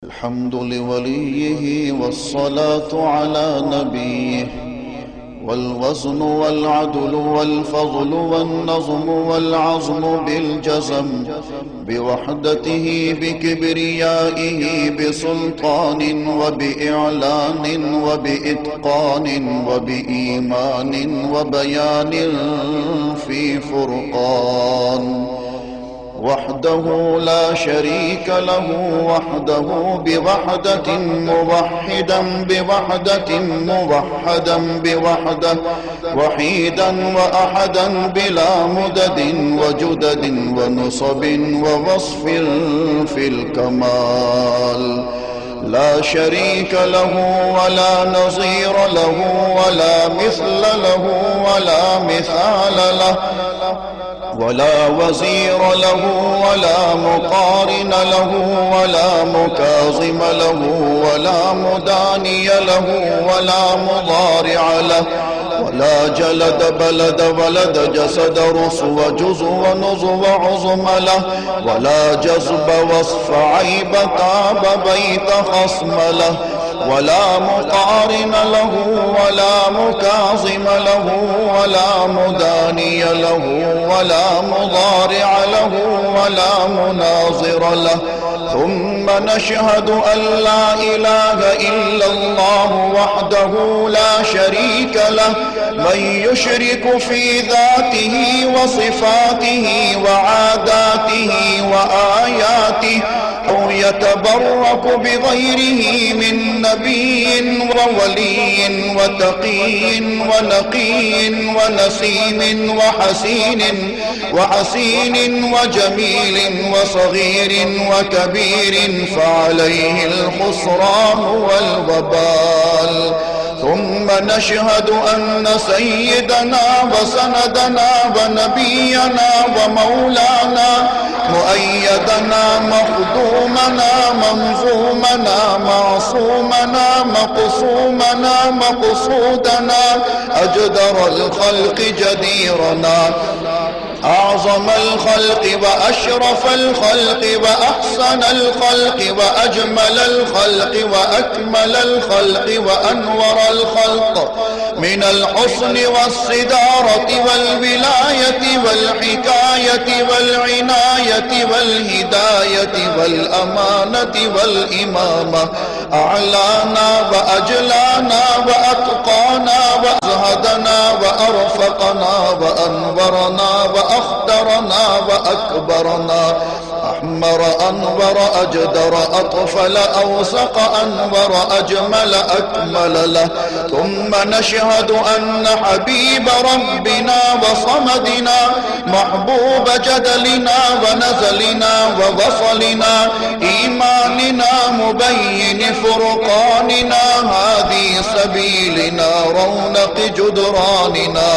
الحمد لوليه والصلاة على نبيه والوزن والعدل والفضل والنظم والعظم بالجزم بوحدته بكبريائه بسلطان وبإعلان وبإتقان وبإيمان وبيان في فرقان وحده لا شريك له وحده بوحدة موحدا بوحدة موحدا بوحدة وحيدا وأحدا بلا مدد وجدد ونصب ووصف في الكمال لا شريك له ولا نظير له ولا مثل له ولا مثال له ولا وزير له ولا مقارن له ولا مكاظم له ولا مداني له ولا مضارع له ولا جلد بلد ولد جسد رسو جزو ونزو عظم له ولا جذب وصف عيب تاب بيت خصم له ولا مقارن له ولا مكاظم له ولا مداني له ولا مضارع له ولا مناظر له ثم نشهد أن لا إله إلا الله وحده لا شريك له من يشرك في ذاته وصفاته وعاداته وآياته أو يتبرك بغيره من نبي وولي وتقي ونقي ونسيم وحسين وجميل وصغير وكبير فعليه الخسران والوبال ثم نشهد أن سيدنا وسندنا ونبينا ومولانا مؤيدنا مخدومنا منظومنا معصومنا مقصومنا مقصودنا أجدر الخلق جديرنا أعظم الخلق وأشرف الخلق وأحسن الخلق وأجمل الخلق وأكمل الخلق وأنور الخلق من الحسن والصدارة والولاية والحكاية والعناية والهداية والأمانة والإمامة أعلانا وأجلانا وأتقانا وأزهدنا وأرفقنا وأنورنا وأخدرنا وأكبرنا أحمر أنور أجدر أطفل أوسق أنور أجمل أكمل له ثم نشهد أن حبيب ربنا وصمدنا محبوب جدلنا ونزلنا ووصلنا إيماننا مبين فرقاننا هذه سبيلنا رونق جدراننا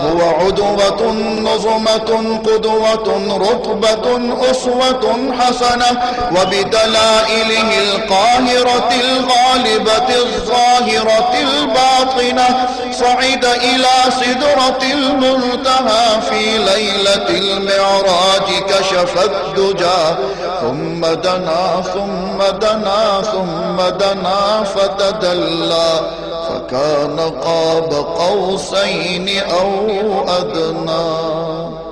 هو عدوة نظمة قدوة رتبة أسوة حسنة وبدلائله القاهرة الغالبة الظاهرة الباطنة صعد إلى سدرة المنتهى في ليلة المعراج كشف الدجى ثم دنا ثم دنا ثم دنا فتدلى فكان قاب قوسين أو أدنى.